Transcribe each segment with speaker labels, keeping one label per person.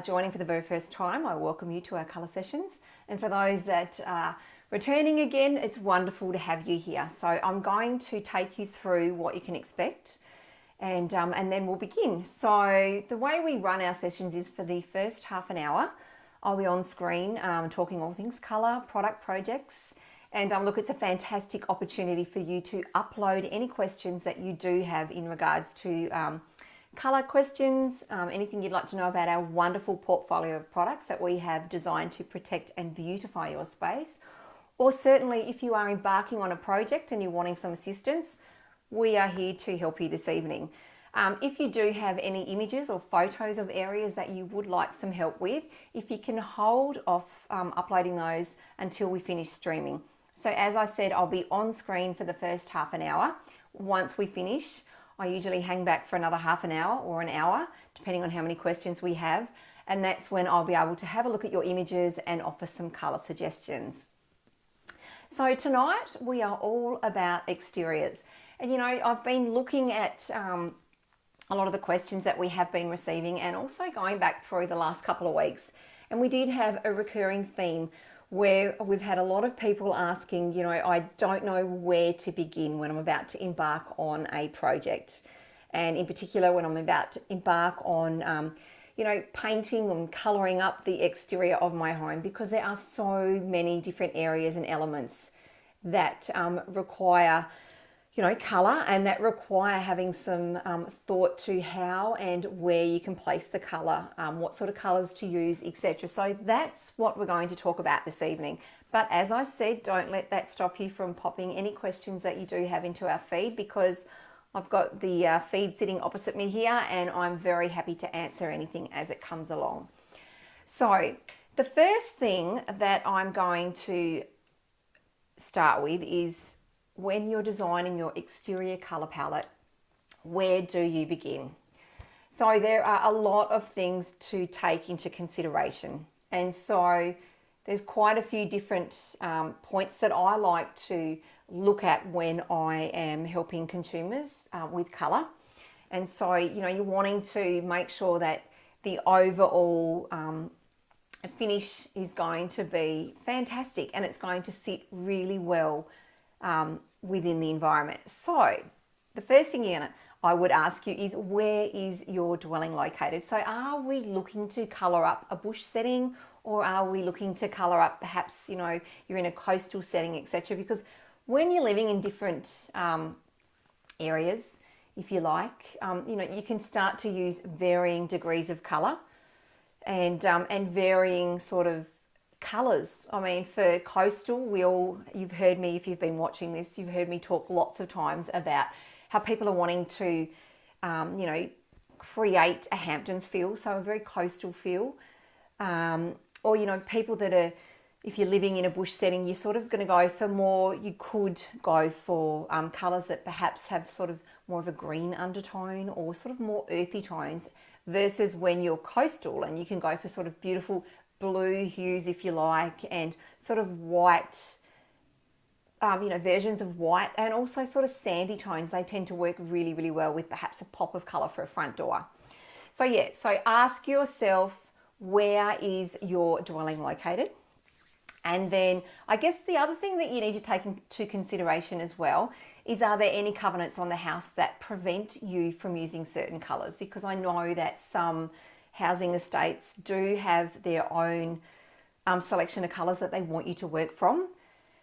Speaker 1: Joining for the very first time, I welcome you to our colour sessions. And for those that are returning again, it's wonderful to have you here. So I'm going to take you through what you can expect and then we'll begin. So the way we run our sessions is for the first half an hour, I'll be on screen talking all things colour, product projects, and look, it's a fantastic opportunity for you to upload any questions that you do have in regards to colour questions, anything you'd like to know about our wonderful portfolio of products that we have designed to protect and beautify your space. Or certainly if you are embarking on a project and you're wanting some assistance, we are here to help you this evening. If you do have any images or photos of areas that you would like some help with, if you can hold off uploading those until we finish streaming. So as I said, I'll be on screen for the first half an hour. Once we finish, I usually hang back for another half an hour or an hour, depending on how many questions we have. And that's when I'll be able to have a look at your images and offer some colour suggestions. So tonight we are all about exteriors. And you know, I've been looking at a lot of the questions that we have been receiving and also going back through the last couple of weeks. And we did have a recurring theme where we've had a lot of people asking, you know, I don't know where to begin when I'm about to embark on a project. And in particular, when I'm about to embark on, you know, painting and colouring up the exterior of my home, because there are so many different areas and elements that require, you know, colour, and that require having some thought to how and where you can place the colour, what sort of colours to use, etc. So that's what we're going to talk about this evening. But as I said, don't let that stop you from popping any questions that you do have into our feed, because I've got the feed sitting opposite me here and I'm very happy to answer anything as it comes along. So the first thing that I'm going to start with is, when you're designing your exterior colour palette, where do you begin? So there are a lot of things to take into consideration. And so there's quite a few different points that I like to look at when I am helping consumers with colour. And so, you know, you're wanting to make sure that the overall finish is going to be fantastic and it's going to sit really well within the environment. So the first thing I would ask you is, where is your dwelling located? So are we looking to colour up a bush setting, or are we looking to colour up perhaps, you know, you're in a coastal setting, etc. Because when you're living in different areas, if you like, you know, you can start to use varying degrees of colour and varying sort of colours. I mean, for coastal, you've heard me, if you've been watching this, you've heard me talk lots of times about how people are wanting to, you know, create a Hamptons feel, so a very coastal feel. Or, you know, people that are, if you're living in a bush setting, you're sort of going to go for more, you could go for colours that perhaps have sort of more of a green undertone or sort of more earthy tones, versus when you're coastal and you can go for sort of beautiful blue hues, if you like, and sort of white, you know, versions of white, and also sort of sandy tones. They tend to work really, really well with perhaps a pop of colour for a front door. So yeah, so ask yourself, where is your dwelling located? And then I guess the other thing that you need to take into consideration as well is, are there any covenants on the house that prevent you from using certain colours? Because I know that some housing estates do have their own selection of colours that they want you to work from.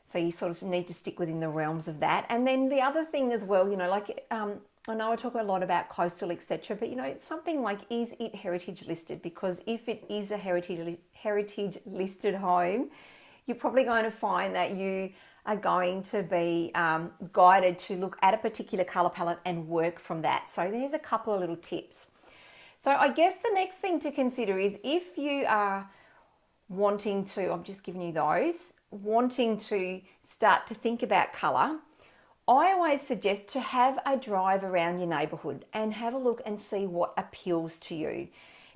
Speaker 1: So you sort of need to stick within the realms of that. And then the other thing as well, you know, like I know I talk a lot about coastal, etc., but you know, it's something like, is it heritage listed? Because if it is a heritage listed home, you're probably going to find that you are going to be guided to look at a particular colour palette and work from that. So there's a couple of little tips. So I guess the next thing to consider is, if you are wanting to, I'm just giving you those, wanting to start to think about colour, I always suggest to have a drive around your neighbourhood and have a look and see what appeals to you.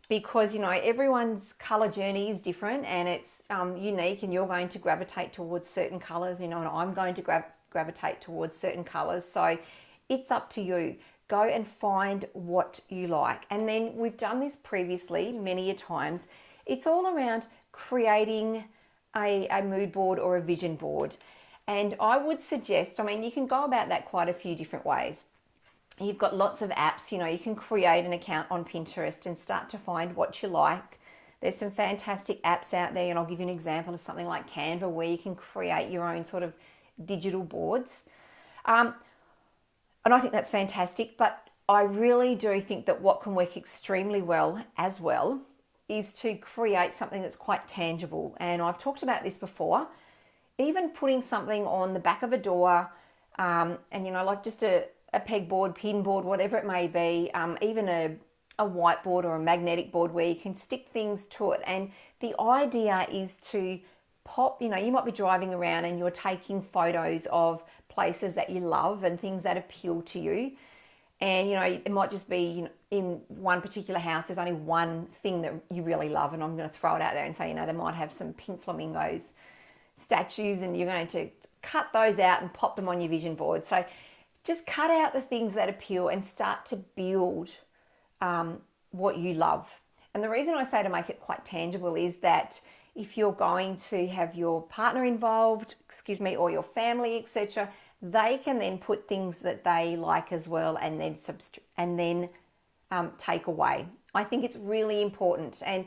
Speaker 1: Because, you know, everyone's colour journey is different and it's unique, and you're going to gravitate towards certain colours, you know, and I'm going to gravitate towards certain colours. So it's up to you. Go and find what you like. And then we've done this previously many a times. It's all around creating a mood board or a vision board. And I would suggest, I mean, you can go about that quite a few different ways. You've got lots of apps, you know, you can create an account on Pinterest and start to find what you like. There's some fantastic apps out there, and I'll give you an example of something like Canva where you can create your own sort of digital boards. And I think that's fantastic, but I really do think that what can work extremely well as well is to create something that's quite tangible. And I've talked about this before, even putting something on the back of a door, and you know, like just a pegboard, pin board, whatever it may be, even a whiteboard or a magnetic board where you can stick things to it. And the idea is to pop, you know, you might be driving around and you're taking photos of places that you love and things that appeal to you. And, you know, it might just be, you know, in one particular house, there's only one thing that you really love. And I'm going to throw it out there and say, you know, they might have some pink flamingos statues and you're going to cut those out and pop them on your vision board. So just cut out the things that appeal and start to build what you love. And the reason I say to make it quite tangible is that if you're going to have your partner involved, or your family, etc., they can then put things that they like as well and then take away. I think it's really important, and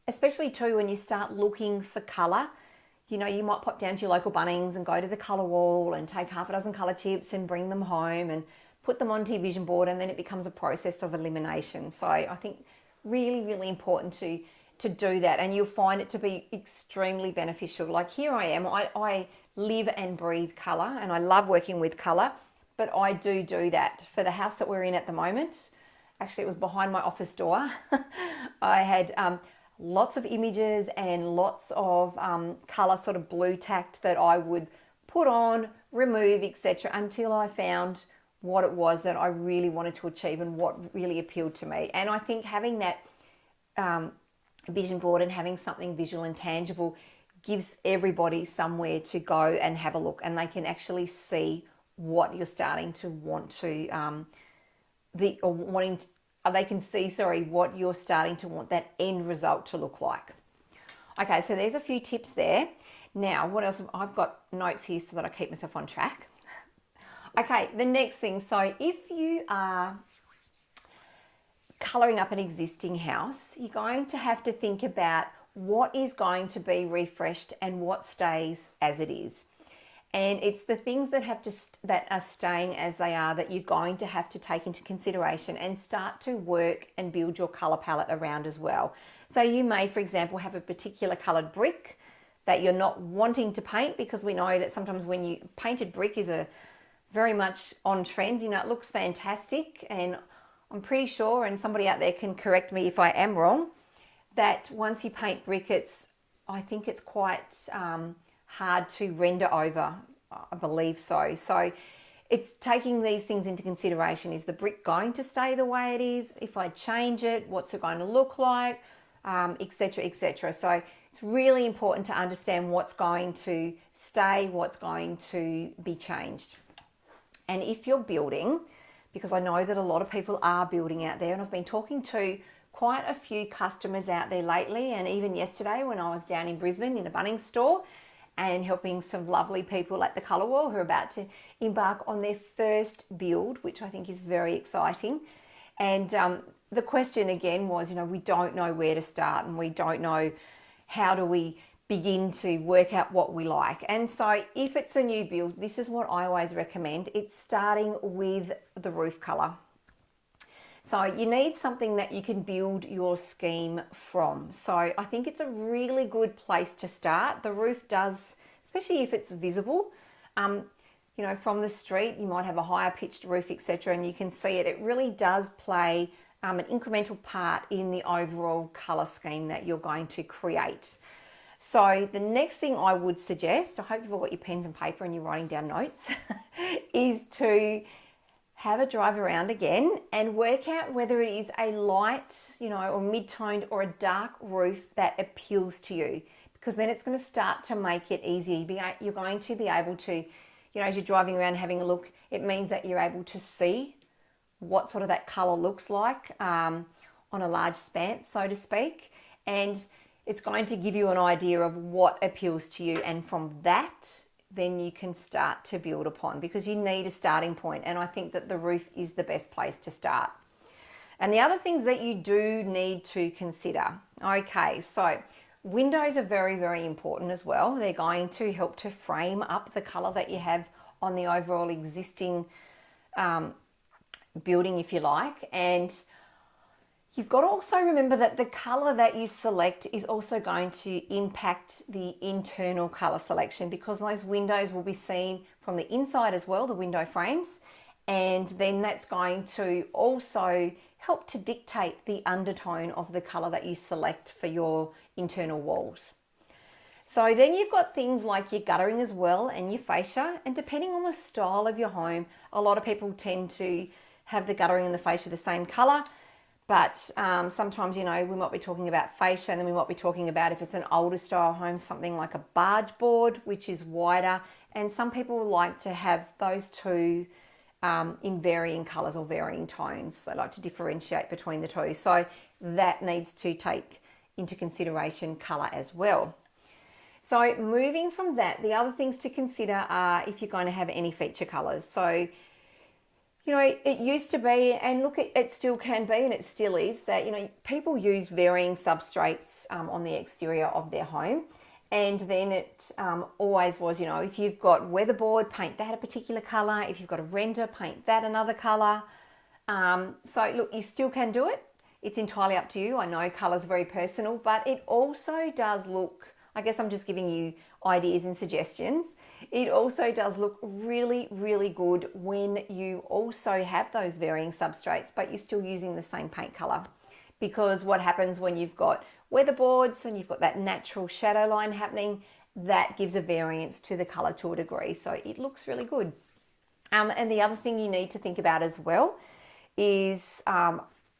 Speaker 1: especially too when you start looking for colour. You know, you might pop down to your local Bunnings and go to the colour wall and take half a dozen colour chips and bring them home and put them onto your vision board, and then it becomes a process of elimination. So I think really, really important to do that, and you'll find it to be extremely beneficial. Like here I am, I live and breathe colour, and I love working with colour, but I do that. For the house that we're in at the moment, actually it was behind my office door, I had lots of images and lots of colour sort of blue tacked that I would put on, remove, etc., until I found what it was that I really wanted to achieve and what really appealed to me. And I think having that vision board and having something visual and tangible gives everybody somewhere to go and have a look, and they can actually see what you're starting to want to they can see, what you're starting to want that end result to look like. Okay, so there's a few tips there. Now, what else? I've got notes here so that I keep myself on track. Okay, the next thing. So if you are colouring up an existing house, you're going to have to think about what is going to be refreshed and what stays as it is. And it's the things that are staying as they are that you're going to have to take into consideration and start to work and build your colour palette around as well. So you may, for example, have a particular coloured brick that you're not wanting to paint, because we know that sometimes when you painted brick is a very much on trend. You know, it looks fantastic, and I'm pretty sure, and somebody out there can correct me if I am wrong, that once you paint brick, I think it's quite hard to render over, I believe so. So it's taking these things into consideration. Is the brick going to stay the way it is? If I change it, what's it going to look like, etc., etc. So it's really important to understand what's going to stay, what's going to be changed. And if you're building, because I know that a lot of people are building out there, and I've been talking to quite a few customers out there lately, and even yesterday when I was down in Brisbane in a Bunnings store and helping some lovely people at the Colour Wall who are about to embark on their first build, which I think is very exciting. And the question again was, you know, we don't know where to start, and we don't know how do we begin to work out what we like. And so if it's a new build, this is what I always recommend. It's starting with the roof colour. So you need something that you can build your scheme from. So I think it's a really good place to start. The roof does, especially if it's visible, you know, from the street, you might have a higher pitched roof, etc., and you can see it. It really does play an incremental part in the overall colour scheme that you're going to create. So the next thing I would suggest, I hope you've all got your pens and paper and you're writing down notes, is to have a drive around again and work out whether it is a light, you know, or mid-toned or a dark roof that appeals to you, because then it's going to start to make it easier. You're going to be able to, you know, as you're driving around having a look, it means that you're able to see what sort of that color looks like on a large span, so to speak. And it's going to give you an idea of what appeals to you. And from that, then you can start to build upon, because you need a starting point. And I think that the roof is the best place to start. And the other things that you do need to consider. Okay, so windows are very, very important as well. They're going to help to frame up the color that you have on the overall existing building, if you like. And you've got to also remember that the color that you select is also going to impact the internal color selection, because those windows will be seen from the inside as well, the window frames. And then that's going to also help to dictate the undertone of the color that you select for your internal walls. So then you've got things like your guttering as well and your fascia. And depending on the style of your home, a lot of people tend to have the guttering and the fascia the same color. But sometimes, you know, we might be talking about fascia, and then we might be talking about, if it's an older style home, something like a barge board, which is wider. And some people like to have those two in varying colours or varying tones. They like to differentiate between the two. So that needs to take into consideration colour as well. So moving from that, the other things to consider are if you're going to have any feature colours. So, you know, it used to be, and look, it still can be, and it still is, that, you know, people use varying substrates on the exterior of their home. And then it always was, you know, if you've got weatherboard, paint that a particular colour. If you've got a render, paint that another colour. So look, you still can do it. It's entirely up to you. I know colour's very personal, but it also does look, I guess I'm just giving you ideas and suggestions. It also does look really, really good when you also have those varying substrates, but you're still using the same paint colour. Because what happens when you've got weatherboards and you've got that natural shadow line happening, that gives a variance to the colour to a degree. So it looks really good. And the other thing you need to think about as well is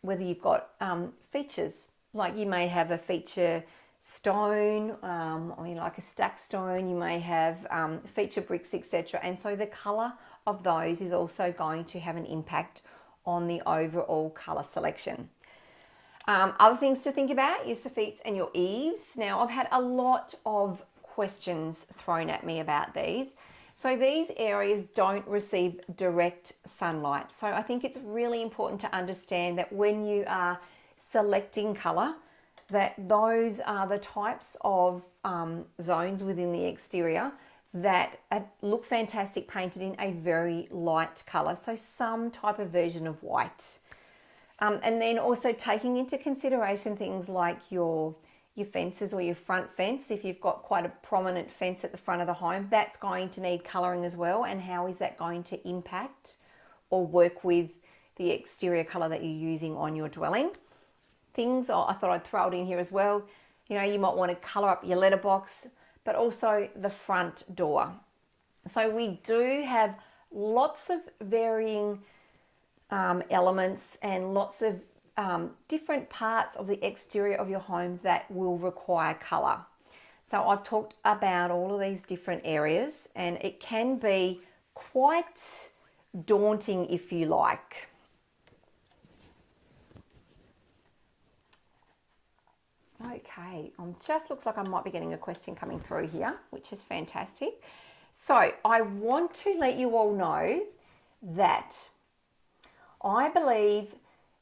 Speaker 1: whether you've got features. Like you may have a feature stone, or you know, like a stacked stone. You may have feature bricks, etc. And so the colour of those is also going to have an impact on the overall colour selection. Other things to think about, your soffits and your eaves. Now, I've had a lot of questions thrown at me about these. So these areas don't receive direct sunlight. So I think it's really important to understand that when you are selecting colour, that those are the types of zones within the exterior that look fantastic painted in a very light colour. So some type of version of white. And then also taking into consideration things like your fences or your front fence. If you've got quite a prominent fence at the front of the home, that's going to need colouring as well. And how is that going to impact or work with the exterior colour that you're using on your dwelling? Things, I thought I'd throw it in here as well. You know, you might want to colour up your letterbox, but also the front door. So we do have lots of varying elements and lots of different parts of the exterior of your home that will require colour. So I've talked about all of these different areas, and it can be quite daunting if you like. Okay, just looks like I might be getting a question coming through here, which is fantastic. So I want to let you all know that I believe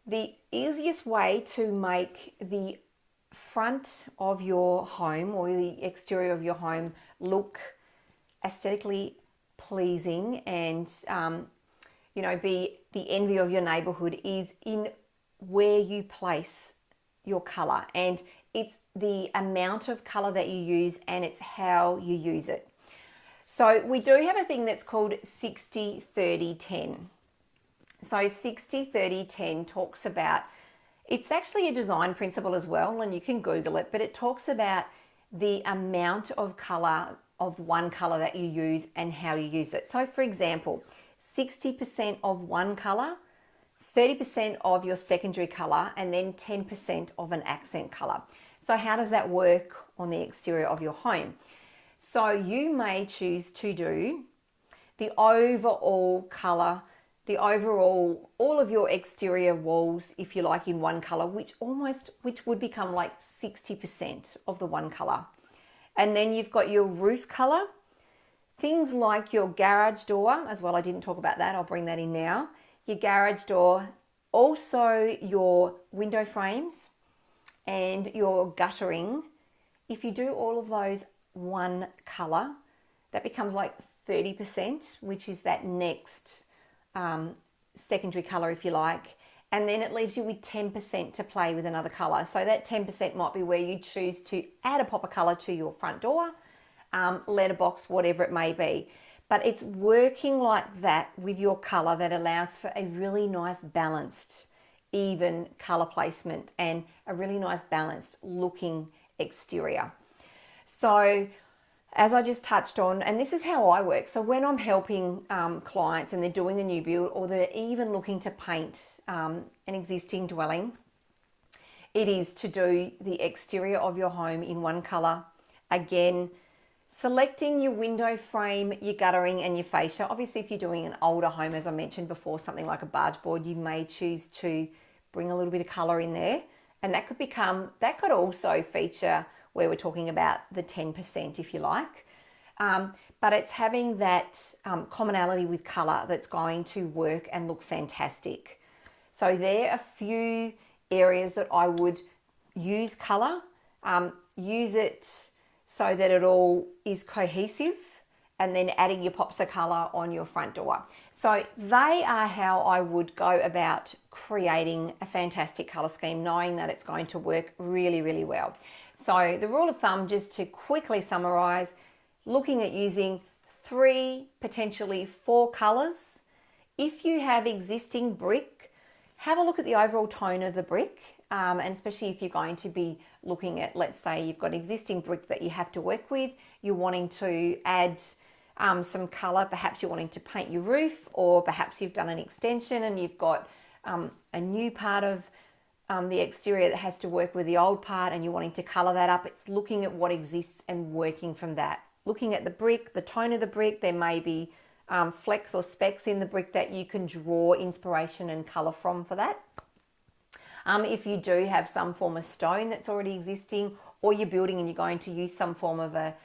Speaker 1: the easiest way to make the front of your home or the exterior of your home look aesthetically pleasing and, you know, be the envy of your neighbourhood is in where you place your colour. And it's the amount of colour that you use, and it's how you use it. So we do have a thing that's called 60-30-10. So 60-30-10 talks about, it's actually a design principle as well, and you can Google it, but it talks about the amount of colour of one colour that you use and how you use it. So for example, 60% of one colour, 30% of your secondary colour, and then 10% of an accent colour. So how does that work on the exterior of your home? So you may choose to do the overall colour, the overall, all of your exterior walls, if you like, in one color, which would become like 60% of the one color. And then you've got your roof color, things like your garage door as well. I didn't talk about that. I'll bring that in now. Your garage door, also your window frames and your guttering. If you do all of those one color, that becomes like 30%, which is that next secondary color, if you like. And then it leaves you with 10% to play with another color. So that 10% might be where you choose to add a pop of color to your front door, letterbox, whatever it may be. But it's working like that with your color that allows for a really nice balanced, even color placement and a really nice balanced looking exterior. So as I just touched on, and this is how I work. So when I'm helping clients and they're doing a new build, or they're even looking to paint an existing dwelling, it is to do the exterior of your home in one color. Again, selecting your window frame, your guttering and your fascia. Obviously, if you're doing an older home, as I mentioned before, something like a barge board, you may choose to bring a little bit of color in there. And that could also feature where we're talking about the 10%, if you like. But it's having that commonality with color that's going to work and look fantastic. So there are a few areas that I would use color, use it so that it all is cohesive, and then adding your pops of color on your front door. So they are how I would go about creating a fantastic color scheme, knowing that it's going to work really, really well. So the rule of thumb, just to quickly summarize, looking at using 3, potentially 4 colors. If you have existing brick, have a look at the overall tone of the brick. And especially if you're going to be looking at, let's say you've got existing brick that you have to work with, you're wanting to add some color, perhaps you're wanting to paint your roof, or perhaps you've done an extension and you've got a new part of the exterior that has to work with the old part and you're wanting to color that up. It's looking at what exists and working from that. Looking at the brick, the tone of the brick, there may be flecks or specks in the brick that you can draw inspiration and color from for that. If you do have some form of stone that's already existing, or you're building and you're going to use some form of a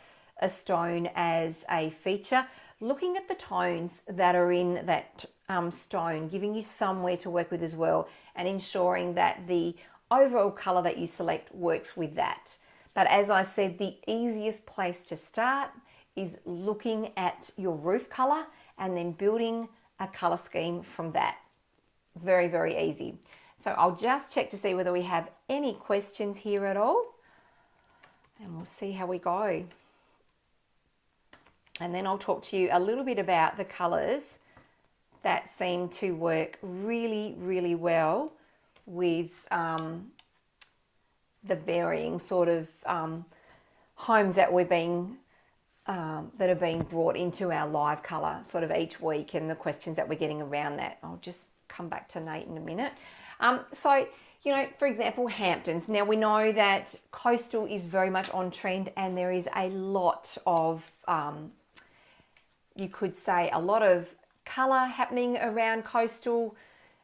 Speaker 1: stone as a feature, looking at the tones that are in that stone, giving you somewhere to work with as well, and ensuring that the overall color that you select works with that. But as I said, the easiest place to start is looking at your roof color and then building a color scheme from that. Very, very easy. So I'll just check to see whether we have any questions here at all, and we'll see how we go. And then I'll talk to you a little bit about the colors that seem to work really, really well with the varying sort of homes that that are being brought into our live color sort of each week, and the questions that we're getting around that. I'll just come back to Nate in a minute. So, you know, for example, Hamptons. Now we know that coastal is very much on trend, and there is a lot of, you could say, a lot of colour happening around coastal,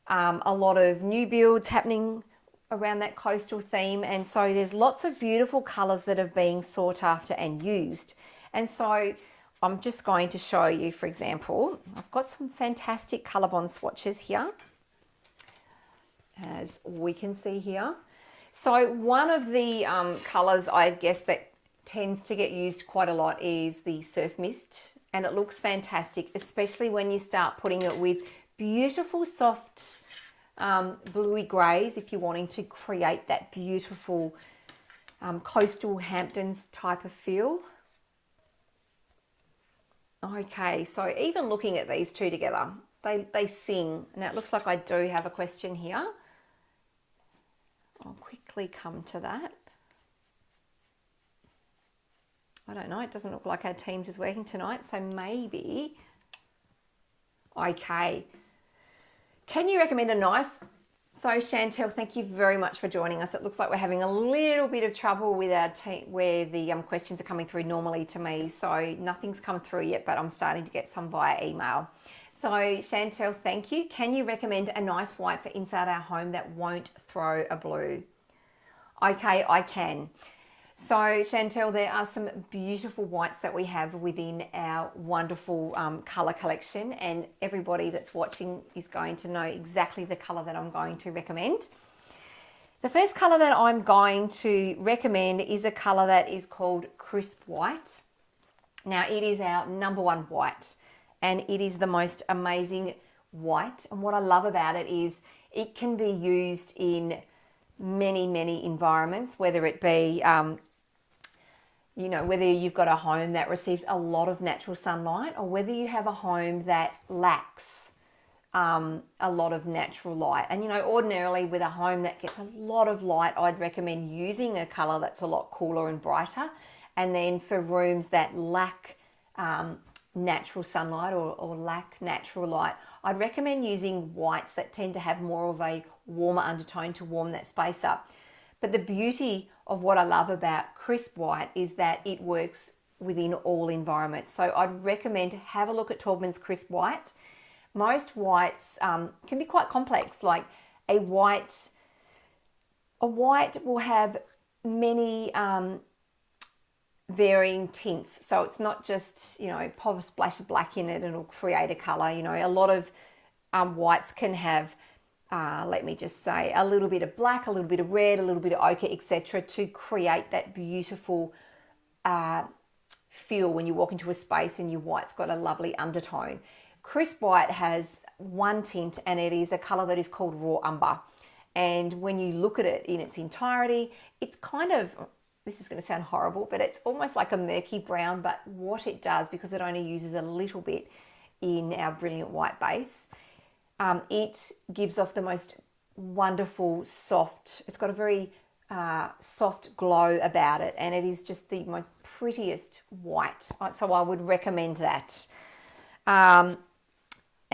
Speaker 1: a lot of new builds happening around that coastal theme. And so there's lots of beautiful colours that are being sought after and used. And so I'm just going to show you, for example, I've got some fantastic colour bond swatches here, as we can see here. So one of the colours, I guess, that tends to get used quite a lot is the surf mist, and it looks fantastic, especially when you start putting it with beautiful soft bluey greys, if you're wanting to create that beautiful coastal Hamptons type of feel. Okay, so even looking at these two together, they sing. Now it looks like I do have a question here. I'll quickly come to that. I don't know, it doesn't look like our Teams is working tonight, so maybe. Okay. Can you recommend a nice... So Chantel, thank you very much for joining us. It looks like we're having a little bit of trouble with our team where the questions are coming through normally to me. So nothing's come through yet, but I'm starting to get some via email. So Chantel, thank you. Can you recommend a nice white for inside our home that won't throw a blue? Okay, I can. So Chantel, there are some beautiful whites that we have within our wonderful colour collection, and everybody that's watching is going to know exactly the colour that I'm going to recommend. The first colour that I'm going to recommend is a colour that is called Crisp White. Now it is our #1 white, and it is the most amazing white, and what I love about it is it can be used in many environments, whether it be whether you've got a home that receives a lot of natural sunlight, or whether you have a home that lacks a lot of natural light. And ordinarily with a home that gets a lot of light, I'd recommend using a colour that's a lot cooler and brighter. And then for rooms that lack natural sunlight or lack natural light, I'd recommend using whites that tend to have more of a warmer undertone to warm that space up. But the beauty of what I love about Crisp White is that it works within all environments. So I'd recommend have a look at Tubman's Crisp White. Most whites can be quite complex. Like a white will have many varying tints. So it's not just, pop a splash of black in it and it'll create a color. A lot of whites can have, let me just say, a little bit of black, a little bit of red, a little bit of ochre, etc., to create that beautiful feel when you walk into a space and your white's got a lovely undertone. Crisp White has one tint, and it is a color that is called Raw Umber. And when you look at it in its entirety, it's kind of, this is going to sound horrible, but it's almost like a murky brown. But what it does, because it only uses a little bit in our brilliant white base, it gives off the most wonderful soft, it's got a very soft glow about it, and it is just the most prettiest white. So I would recommend that.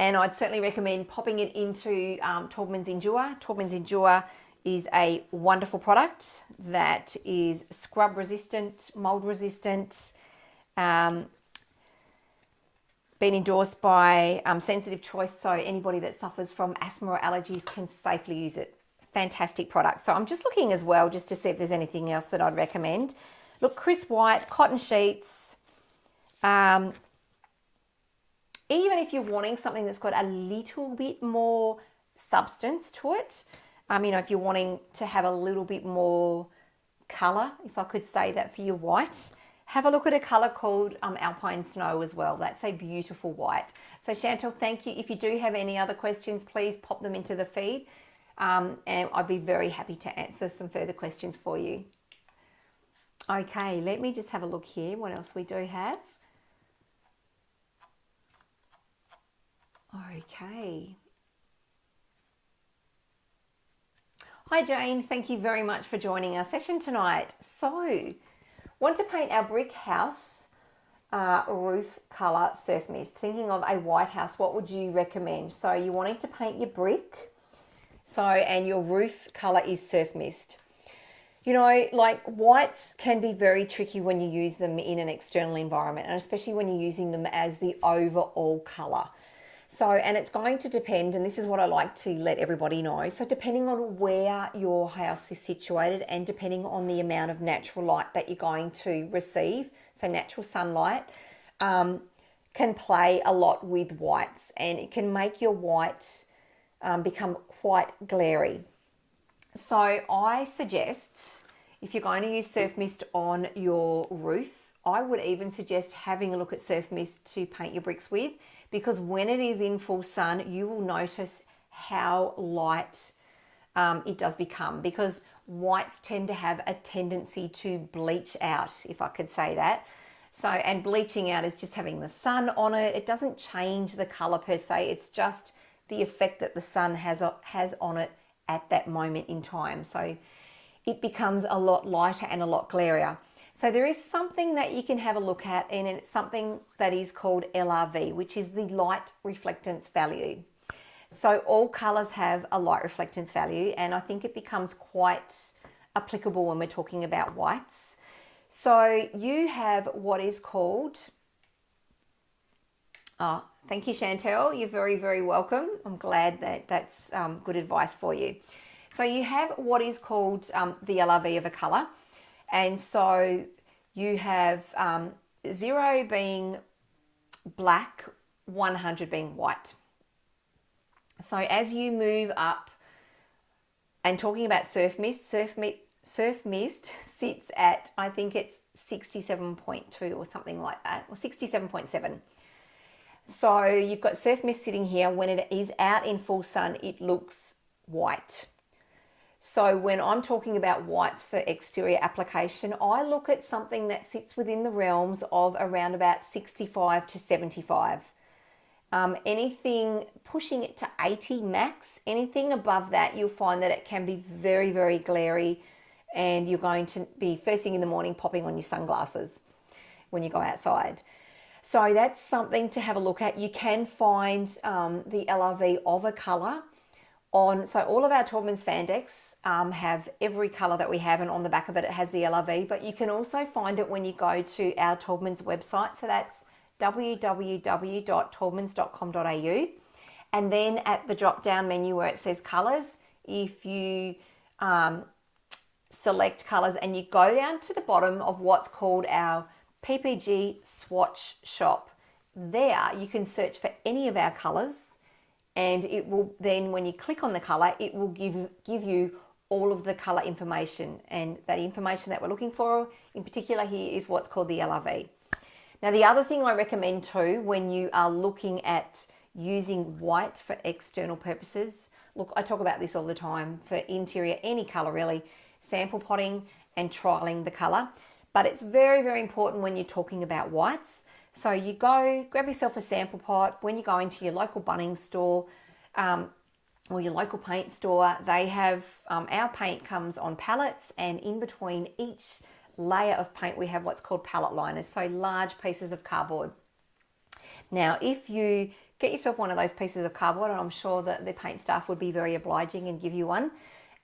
Speaker 1: And I'd certainly recommend popping it into Tubman's Endure. Tubman's Endure is a wonderful product that is scrub resistant, mold resistant, been endorsed by Sensitive Choice, so anybody that suffers from asthma or allergies can safely use it. Fantastic product. So I'm just looking as well just to see if there's anything else that I'd recommend. Look, Crisp White, cotton sheets, even if you're wanting something that's got a little bit more substance to it, if you're wanting to have a little bit more colour, if I could say that for your white, have a look at a colour called Alpine Snow as well. That's a beautiful white. So Chantel, thank you. If you do have any other questions, please pop them into the feed, and I'd be very happy to answer some further questions for you. Okay, let me just have a look here, what else we do have. Okay. Hi Jane, thank you very much for joining our session tonight. So, want to paint our brick house roof colour surf mist. Thinking of a white house, what would you recommend? So you're wanting to paint your brick, and your roof colour is surf mist. Like whites can be very tricky when you use them in an external environment, and especially when you're using them as the overall colour. So, and it's going to depend, and this is what I like to let everybody know. So depending on where your house is situated and depending on the amount of natural light that you're going to receive, so natural sunlight, can play a lot with whites, and it can make your white become quite glary. So I suggest, if you're going to use surf mist on your roof, I would even suggest having a look at surf mist to paint your bricks with, because when it is in full sun, you will notice how light it does become, because whites tend to have a tendency to bleach out, if I could say that. So, and bleaching out is just having the sun on it. It doesn't change the color per se. It's just the effect that the sun has on it at that moment in time. So it becomes a lot lighter and a lot glarier. So there is something that you can have a look at, and it's something that is called LRV, which is the light reflectance value. So all colors have a light reflectance value, and I think it becomes quite applicable when we're talking about whites. So you have what is called Oh, thank you, Chantel. You're very, very welcome. I'm glad that that's good advice for you. So you have what is called the LRV of a colour. And so you have 0 being black, 100 being white. So as you move up, and talking about surf mist sits at, I think it's 67.2 or something like that, or 67.7. So you've got surf mist sitting here. When it is out in full sun, it looks white. So when I'm talking about whites for exterior application, I look at something that sits within the realms of around about 65 to 75. Anything pushing it to 80 max, anything above that, you'll find that it can be very, very glary, and you're going to be first thing in the morning popping on your sunglasses when you go outside. So that's something to have a look at. You can find the LRV of a colour on, so all of our Tubman spandex have every colour that we have, and on the back of it, it has the LRV, but you can also find it when you go to our Tubman's website. So that's www.tubmans.com.au, and then at the drop down menu where it says colours, if you select colours and you go down to the bottom of what's called our PPG swatch shop, there you can search for any of our colours, and it will then, when you click on the colour, it will give you all of the colour information, and that information that we're looking for in particular here is what's called the LRV. Now, the other thing I recommend too, when you are looking at using white for external purposes, look, I talk about this all the time for interior, any colour really, sample potting and trialling the colour. But it's very, very important when you're talking about whites. So you go, grab yourself a sample pot. When you go into your local Bunnings store or your local paint store, they have, our paint comes on pallets, and in between each layer of paint we have what's called pallet liners, so large pieces of cardboard. Now, if you get yourself one of those pieces of cardboard, and I'm sure that the paint staff would be very obliging and give you one,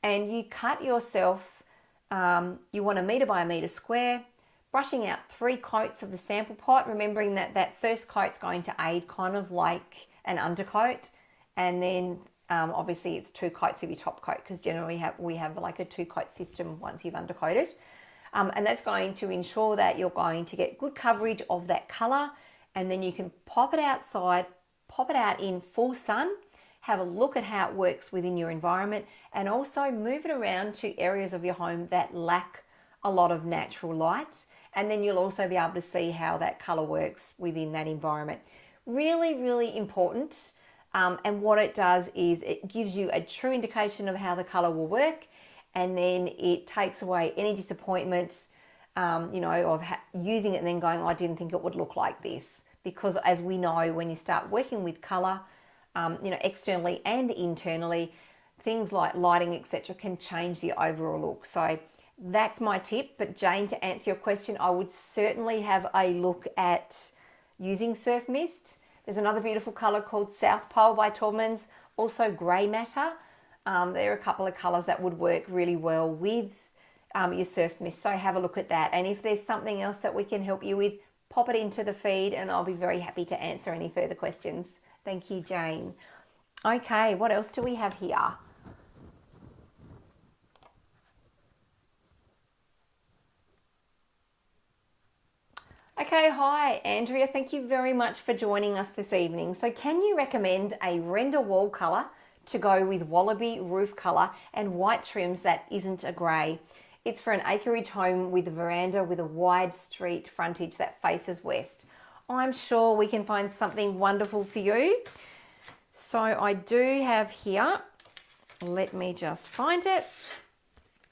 Speaker 1: and you cut yourself, you want 1 metre by 1 metre square, brushing out 3 coats of the sample pot, remembering that that first coat's going to aid kind of like an undercoat, and then obviously it's 2 coats of your top coat, because generally we have like a 2-coat system once you've undercoated. And that's going to ensure that you're going to get good coverage of that colour, and then you can pop it outside, pop it out in full sun, have a look at how it works within your environment, and also move it around to areas of your home that lack a lot of natural light, and then you'll also be able to see how that colour works within that environment. Really, really important, and what it does is it gives you a true indication of how the colour will work, and then it takes away any disappointment, of using it and then going, I didn't think it would look like this. Because as we know, when you start working with colour, externally and internally, things like lighting, etc., can change the overall look. So that's my tip. But Jane, to answer your question, I would certainly have a look at using surf mist. There's another beautiful colour called South Pole by Tubman's, also grey matter. There are a couple of colours that would work really well with your surf mist, so have a look at that. And if there's something else that we can help you with, pop it into the feed and I'll be very happy to answer any further questions. Thank you, Jane. Okay, what else do we have here? Okay, hi Andrea, thank you very much for joining us this evening. So can you recommend a render wall colour to go with wallaby roof colour and white trims that isn't a grey? It's for an acreage home with a veranda with a wide street frontage that faces west. I'm sure we can find something wonderful for you. So I do have here, let me just find it.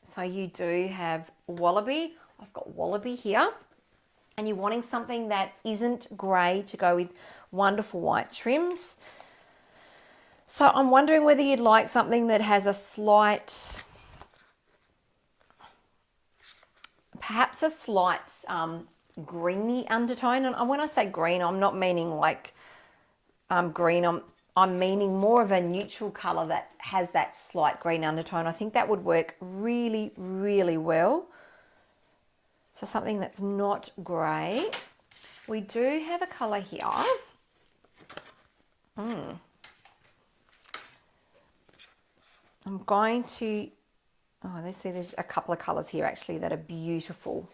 Speaker 1: So you do have wallaby. I've got wallaby here. And you're wanting something that isn't grey to go with wonderful white trims. So I'm wondering whether you'd like something that has a slight, perhaps a slight greeny undertone. And when I say green, I'm not meaning like green. I'm meaning more of a neutral colour that has that slight green undertone. I think that would work really, really well. So something that's not grey. We do have a colour here. I'm going to, let's see, there's a couple of colours here actually that are beautiful.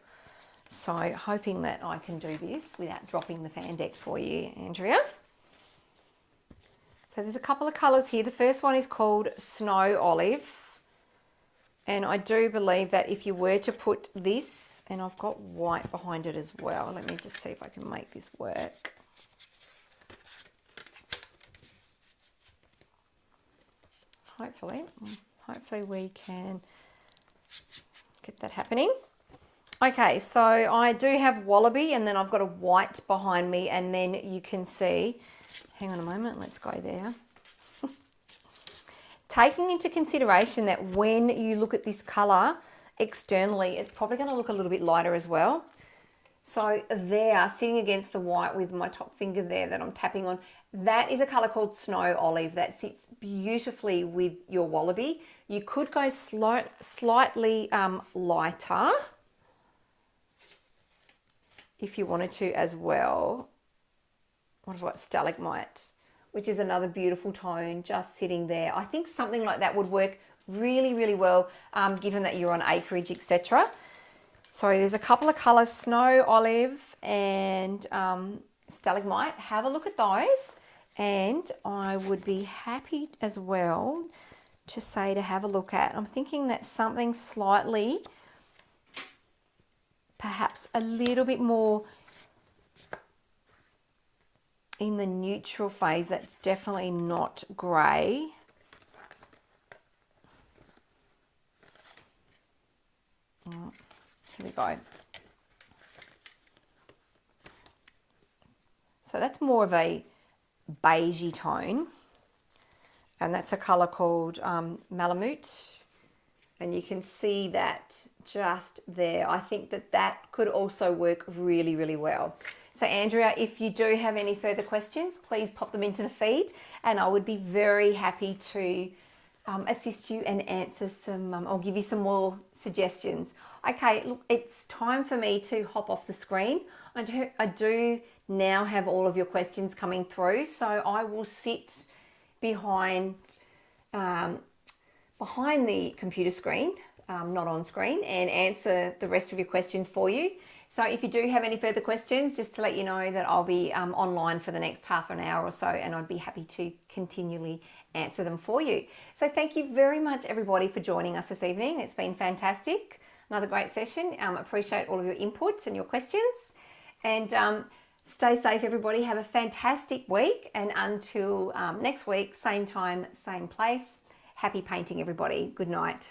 Speaker 1: So hoping that I can do this without dropping the fan deck for you, Andrea. So there's a couple of colours here. The first one is called Snow Olive. And I do believe that if you were to put this, and I've got white behind it as well. Let me just see if I can make this work. Hopefully we can get that happening. Okay, so I do have wallaby, and then I've got a white behind me, and then you can see, hang on a moment, let's go there. Taking into consideration that when you look at this colour externally, it's probably going to look a little bit lighter as well. So there, sitting against the white with my top finger there that I'm tapping on, that is a colour called Snow Olive that sits beautifully with your wallaby. You could go slightly lighter if you wanted to as well. What have I got? Stalagmite, which is another beautiful tone just sitting there. I think something like that would work really, really well, given that you're on acreage, etc. So there's a couple of colours, Snow Olive and Stalagmite. Have a look at those, and I would be happy as well to say to have a look at. I'm thinking that something slightly, perhaps a little bit more in the neutral phase, that's definitely not grey. Here we go. So that's more of a beigey tone, and that's a colour called Malamute, and you can see that just there. I think that that could also work really, really well. So Andrea, if you do have any further questions, please pop them into the feed, and I would be very happy to assist you and answer some, I'll give you some more suggestions. Okay, look, it's time for me to hop off the screen. I do now have all of your questions coming through, so I will sit behind the computer screen, not on screen, and answer the rest of your questions for you. So if you do have any further questions, just to let you know that I'll be online for the next half an hour or so, and I'd be happy to continually answer them for you. So thank you very much, everybody, for joining us this evening. It's been fantastic. Another great session. Appreciate all of your inputs and your questions. And stay safe, everybody. Have a fantastic week. And until next week, same time, same place. Happy painting, everybody. Good night.